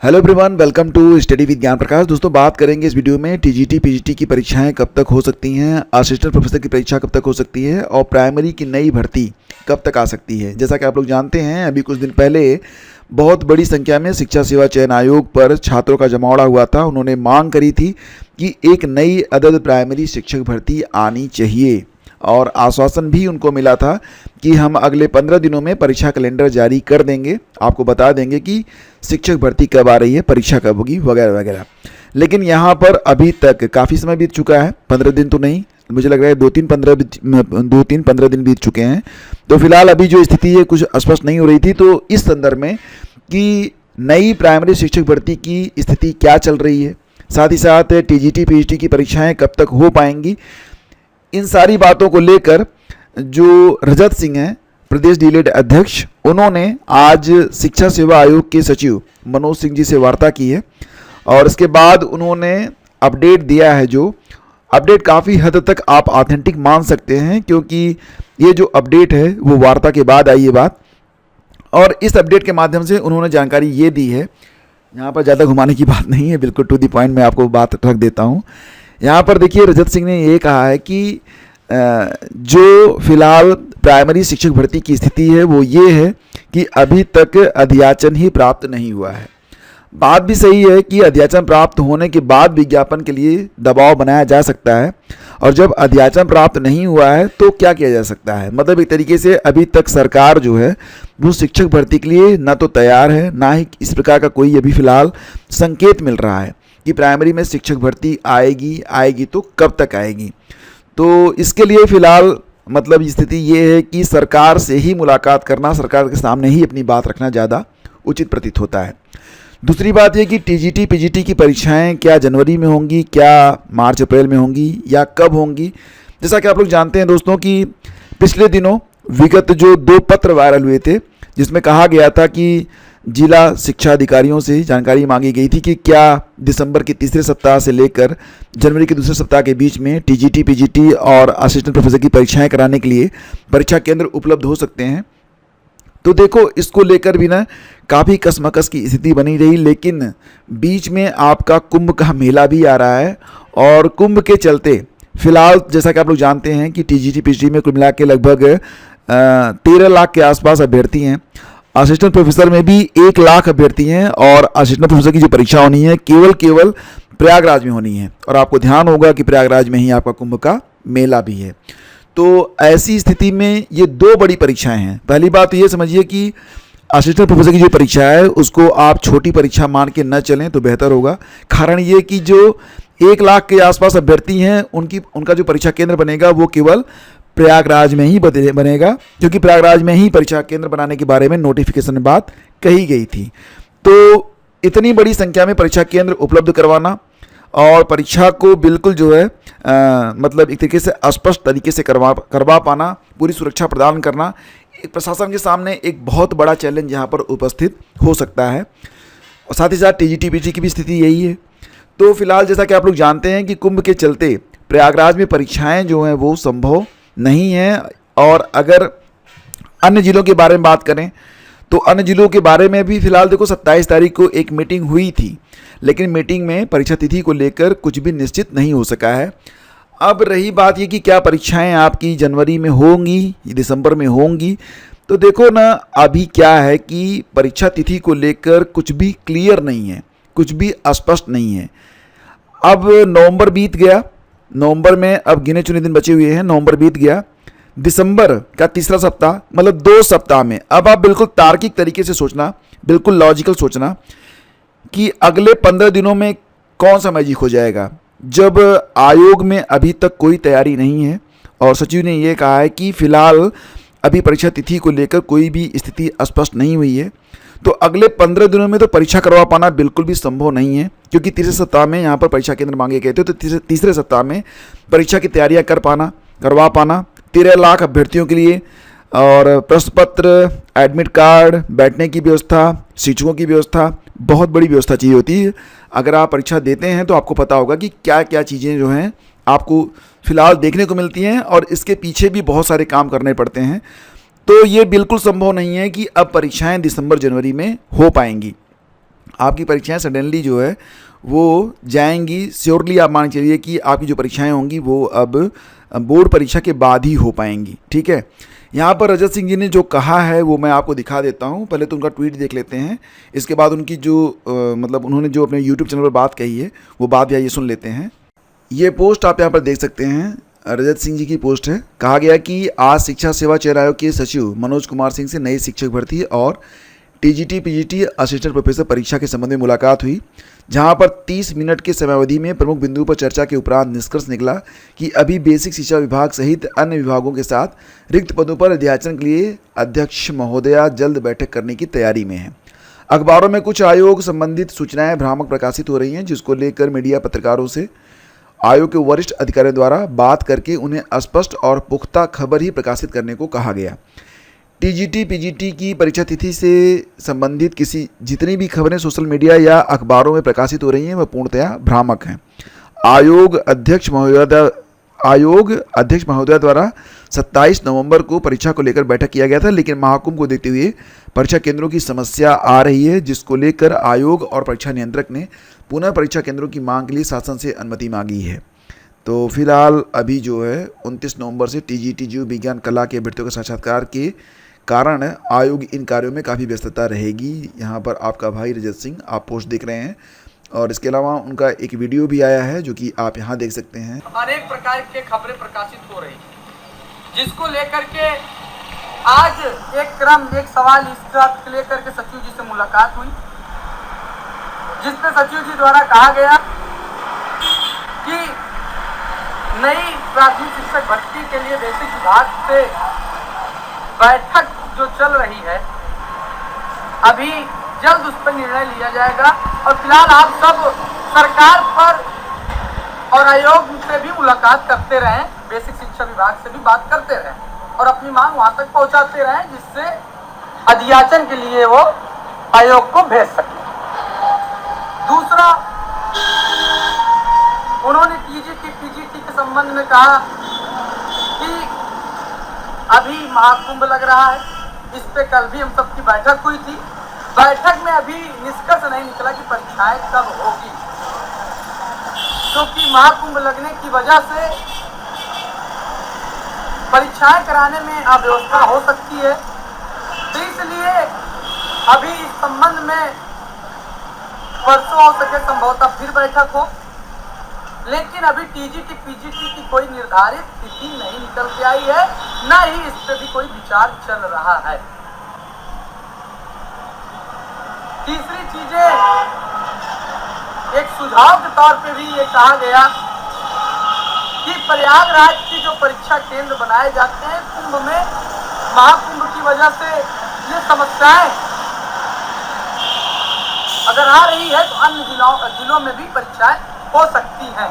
Hello everyone, welcome to study with Gyan Prakash. दोस्तों, बात करेंगे इस वीडियो में टीजीटी पीजीटी की परीक्षाएं कब तक हो सकती हैं, असिस्टेंट प्रोफेसर की परीक्षा कब तक हो सकती है और प्राइमरी की नई भर्ती कब तक आ सकती है। जैसा कि आप लोग जानते हैं, अभी कुछ दिन पहले बहुत बड़ी संख्या में शिक्षा सेवा चयन आयोग पर छात्रों का जमावड़ा हुआ था। उन्होंने मांग करी थी कि एक नई अदद प्राइमरी शिक्षक भर्ती आनी चाहिए और आश्वासन भी उनको मिला था कि हम अगले 15 दिनों में परीक्षा कैलेंडर जारी कर देंगे, आपको बता देंगे कि शिक्षक भर्ती कब आ रही है, परीक्षा कब होगी, वगैरह वगैरह। लेकिन यहाँ पर अभी तक काफ़ी समय बीत चुका है, 15 दिन तो नहीं, मुझे लग रहा है 2-3-15 दिन बीत चुके हैं। तो फिलहाल अभी जो स्थिति है कुछ स्पष्ट नहीं हो रही थी। तो इस संदर्भ में कि नई प्राइमरी शिक्षक भर्ती की स्थिति क्या चल रही है, साथ ही साथ टीजीटी पीजीटी की परीक्षाएँ कब तक हो पाएंगी, इन सारी बातों को लेकर जो रजत सिंह हैं, प्रदेश डीएलएड अध्यक्ष, उन्होंने आज शिक्षा सेवा आयोग के सचिव मनोज सिंह जी से वार्ता की है और इसके बाद उन्होंने अपडेट दिया है। जो अपडेट काफ़ी हद तक आप ऑथेंटिक मान सकते हैं, क्योंकि ये जो अपडेट है वो वार्ता के बाद आई है बात। और इस अपडेट के माध्यम से उन्होंने जानकारी ये दी है, यहाँ पर ज़्यादा घुमाने की बात नहीं है, बिल्कुल टू द पॉइंट में आपको बात रख देता हूँ। यहाँ पर देखिए, रजत सिंह ने ये कहा है कि जो फिलहाल प्राइमरी शिक्षक भर्ती की स्थिति है वो ये है कि अभी तक अध्याचन ही प्राप्त नहीं हुआ है। बात भी सही है कि अध्याचन प्राप्त होने के बाद विज्ञापन के लिए दबाव बनाया जा सकता है, और जब अध्याचन प्राप्त नहीं हुआ है तो क्या किया जा सकता है। मतलब एक तरीके से अभी तक सरकार जो है वो शिक्षक भर्ती के लिए ना तो तैयार है, ना ही इस प्रकार का कोई अभी फिलहाल संकेत मिल रहा है कि प्राइमरी में शिक्षक भर्ती आएगी तो कब तक आएगी। तो इसके लिए फ़िलहाल मतलब स्थिति ये है कि सरकार से ही मुलाकात करना, सरकार के सामने ही अपनी बात रखना ज़्यादा उचित प्रतीत होता है। दूसरी बात ये कि टीजीटी पीजीटी की परीक्षाएं क्या जनवरी में होंगी, क्या मार्च अप्रैल में होंगी या कब होंगी। जैसा कि आप लोग जानते हैं दोस्तों कि पिछले दिनों विगत जो 2 पत्र वायरल हुए थे, जिसमें कहा गया था कि जिला शिक्षा अधिकारियों से जानकारी मांगी गई थी कि क्या दिसंबर के तीसरे सप्ताह से लेकर जनवरी के दूसरे सप्ताह के बीच में टीजीटी पीजीटी और असिस्टेंट प्रोफेसर की परीक्षाएं कराने के लिए परीक्षा केंद्र उपलब्ध हो सकते हैं। तो देखो, इसको लेकर भी ना काफ़ी कसमकस की स्थिति बनी रही, लेकिन बीच में आपका कुंभ का मेला भी आ रहा है और कुंभ के चलते फिलहाल जैसा कि आप लोग जानते हैं कि टीजीटी पीजीटी में कुल मिला के लगभग 13 लाख के आसपास अभ्यर्थी हैं। असिस्टेंट प्रोफेसर में भी 1 लाख अभ्यर्थी हैं और असिस्टेंट प्रोफेसर की जो परीक्षा होनी है केवल प्रयागराज में होनी है, और आपको ध्यान होगा कि प्रयागराज में ही आपका कुंभ का मेला भी है। तो ऐसी स्थिति में ये 2 बड़ी परीक्षाएं हैं। पहली बात तो ये समझिए कि असिस्टेंट प्रोफेसर की जो परीक्षा है उसको आप छोटी परीक्षा मान के न चलें तो बेहतर होगा। कारण ये कि जो 1 लाख के आसपास अभ्यर्थी हैं उनका जो परीक्षा केंद्र बनेगा वो केवल प्रयागराज में ही बनेगा, क्योंकि प्रयागराज में ही परीक्षा केंद्र बनाने के बारे में नोटिफिकेशन में बात कही गई थी। तो इतनी बड़ी संख्या में परीक्षा केंद्र उपलब्ध करवाना और परीक्षा को बिल्कुल जो है मतलब एक तरीके से स्पष्ट तरीके से करवा पाना, पूरी सुरक्षा प्रदान करना, एक प्रशासन के सामने एक बहुत बड़ा चैलेंज यहाँ पर उपस्थित हो सकता है। और साथ ही साथ टीजीटी पीजीटी की भी स्थिति यही है। तो फिलहाल जैसा कि आप लोग जानते हैं कि कुंभ के चलते प्रयागराज में परीक्षाएँ जो हैं वो संभव नहीं है। और अगर अन्य जिलों के बारे में बात करें तो अन्य जिलों के बारे में भी फिलहाल देखो 27 तारीख को एक मीटिंग हुई थी, लेकिन मीटिंग में परीक्षा तिथि को लेकर कुछ भी निश्चित नहीं हो सका है। अब रही बात ये कि क्या परीक्षाएं आपकी जनवरी में होंगी, दिसंबर में होंगी, तो देखो ना अभी क्या है कि परीक्षा तिथि को लेकर कुछ भी क्लियर नहीं है, कुछ भी स्पष्ट नहीं है। अब नवंबर बीत गया, नवंबर में अब गिने चुने दिन बचे हुए हैं, नवंबर बीत गया, दिसंबर का तीसरा सप्ताह मतलब 2 सप्ताह में अब आप बिल्कुल तार्किक तरीके से सोचना, बिल्कुल लॉजिकल सोचना कि अगले 15 दिनों में कौन सा मैजिक हो जाएगा, जब आयोग में अभी तक कोई तैयारी नहीं है। और सचिव ने ये कहा है कि फिलहाल अभी परीक्षा तिथि को लेकर कोई भी स्थिति स्पष्ट नहीं हुई है। तो अगले 15 दिनों में तो परीक्षा करवा पाना बिल्कुल भी संभव नहीं है, क्योंकि तीसरे सप्ताह में यहाँ पर परीक्षा केंद्र मांगे गए थे। तो तीसरे सप्ताह में परीक्षा की तैयारियाँ करवा पाना 13 लाख अभ्यर्थियों के लिए, और प्रश्न पत्र, एडमिट कार्ड, बैठने की व्यवस्था, शिक्षकों की व्यवस्था, बहुत बड़ी व्यवस्था चाहिए होती है। अगर आप परीक्षा देते हैं तो आपको पता होगा कि क्या क्या चीज़ें जो हैं आपको फिलहाल देखने को मिलती हैं, और इसके पीछे भी बहुत सारे काम करने पड़ते हैं। तो ये बिल्कुल संभव नहीं है कि अब परीक्षाएं दिसंबर जनवरी में हो पाएंगी। आपकी परीक्षाएं सडनली जो है वो जाएंगी। श्योरली आप मान चलिए कि आपकी जो परीक्षाएं होंगी वो अब बोर्ड परीक्षा के बाद ही हो पाएंगी। ठीक है, यहाँ पर रजत सिंह जी ने जो कहा है वो मैं आपको दिखा देता हूँ। पहले तो उनका ट्वीट देख लेते हैं, इसके बाद उनकी जो मतलब उन्होंने जो अपने यूट्यूब चैनल पर बात कही है वो बात ये सुन लेते हैं। ये पोस्ट आप यहाँ पर देख सकते हैं, रजत सिंह जी की पोस्ट है। कहा गया कि आज शिक्षा सेवा चयन आयोग के सचिव मनोज कुमार सिंह से नई शिक्षक भर्ती और टीजीटी पीजीटी असिस्टेंट प्रोफेसर परीक्षा के संबंध में मुलाकात हुई, जहां पर 30 मिनट के समयावधि में प्रमुख बिंदुओं पर चर्चा के उपरांत निष्कर्ष निकला कि अभी बेसिक शिक्षा विभाग सहित अन्य विभागों के साथ रिक्त पदों पर अध्याचन के लिए अध्यक्ष महोदया जल्द बैठक करने की तैयारी में है। अखबारों में कुछ आयोग संबंधित सूचनाएं भ्रामक प्रकाशित हो रही हैं, जिसको लेकर मीडिया पत्रकारों से आयोग के वरिष्ठ अधिकारियों द्वारा बात करके उन्हें स्पष्ट और पुख्ता खबर ही प्रकाशित करने को कहा गया। टीजीटी पीजीटी की परीक्षा तिथि से संबंधित जितनी भी खबरें सोशल मीडिया या अखबारों में प्रकाशित हो रही हैं वह पूर्णतया भ्रामक हैं। आयोग अध्यक्ष महोदया द्वारा 27 नवंबर को परीक्षा को लेकर बैठक किया गया था, लेकिन महाकुंभ को देखते हुए परीक्षा केंद्रों की समस्या आ रही है, जिसको लेकर आयोग और परीक्षा नियंत्रक ने पुनः परीक्षा केंद्रों की मांग के लिए शासन से अनुमति मांगी है। तो फिलहाल अभी जो है 29 नवंबर से टीजीटी जीव विज्ञान कला के अभ्यर्थियों के साक्षात्कार के कारण आयोग इन कार्यों में काफ़ी व्यस्तता रहेगी। यहाँ पर आपका भाई रजत सिंह आप पोस्ट देख रहे हैं, और इसके अलावा उनका एक वीडियो भी आया है जो कि आप यहाँ देख सकते हैं। अनेक प्रकार के खबरें प्रकाशित हो रही, जिसको लेकर के आज एक सवाल इस लेकर के सचिव जी से मुलाकात हुई, जिसमें सचिव जी द्वारा कहा गया कि नई प्राथमिक शिक्षक भर्ती के लिए बेसिक विभाग से बैठक जो चल रही है अभी जल्द उस पर निर्णय लिया जाएगा। और फिलहाल आप सब सरकार पर और आयोग से भी मुलाकात करते रहें, बेसिक शिक्षा विभाग से भी बात करते रहें और अपनी मांग वहां तक पहुंचाते रहें, जिससे अध्याचन के लिए वो आयोग को भेज सके। दूसरा, उन्होंने टीजीटी पीजीटी के संबंध में कहा कि अभी महाकुंभ लग रहा है, इस पे कल भी हम सबकी बैठक हुई थी। बैठक में अभी निष्कर्ष नहीं निकला कि परीक्षाएं कब होगी, क्योंकि महाकुंभ लगने की वजह से परीक्षाएं कराने में अव्यवस्था हो सकती है। तो इसलिए अभी इस संबंध में परसों हो सके संभवतः फिर बैठक हो, लेकिन अभी टीजीटी पीजीटी की कोई निर्धारित तिथि नहीं निकल के आई है, न ही इस पर भी कोई विचार चल रहा है। तीसरी चीजें, एक सुझाव के तौर पे भी ये कहा गया कि प्रयागराज की जो परीक्षा केंद्र बनाए जाते हैं कुंभ में, महाकुंभ की वजह से ये समस्याएं अगर आ रही है तो अन्य जिलों में भी परीक्षाएं हो सकती हैं।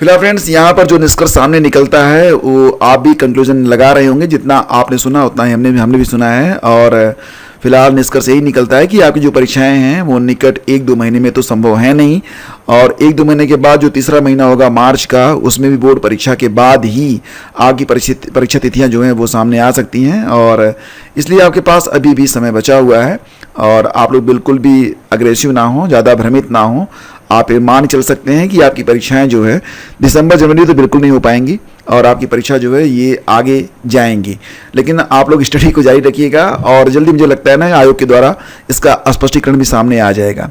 फिलहाल फ्रेंड्स, यहाँ पर जो निष्कर्ष सामने निकलता है वो आप भी कंक्लूजन लगा रहे होंगे, जितना आपने सुना उतना ही हमने भी सुना है। और फिलहाल निष्कर्ष यही निकलता है कि आपकी जो परीक्षाएं हैं वो निकट 1-2 महीने में तो संभव है नहीं, और 1-2 महीने के बाद जो तीसरा महीना होगा मार्च का, उसमें भी बोर्ड परीक्षा के बाद ही आपकी परीक्षा तिथियां जो हैं वो सामने आ सकती हैं। और इसलिए आपके पास अभी भी समय बचा हुआ है, और आप लोग बिल्कुल भी अग्रेसिव ना हो, ज़्यादा भ्रमित ना हो। आप ये मान चल सकते हैं कि आपकी परीक्षाएं जो है दिसंबर जनवरी तो बिल्कुल नहीं हो पाएंगी, और आपकी परीक्षा जो है ये आगे जाएंगी। लेकिन आप लोग स्टडी को जारी रखिएगा, और जल्दी मुझे लगता है ना आयोग के द्वारा इसका स्पष्टीकरण भी सामने आ जाएगा।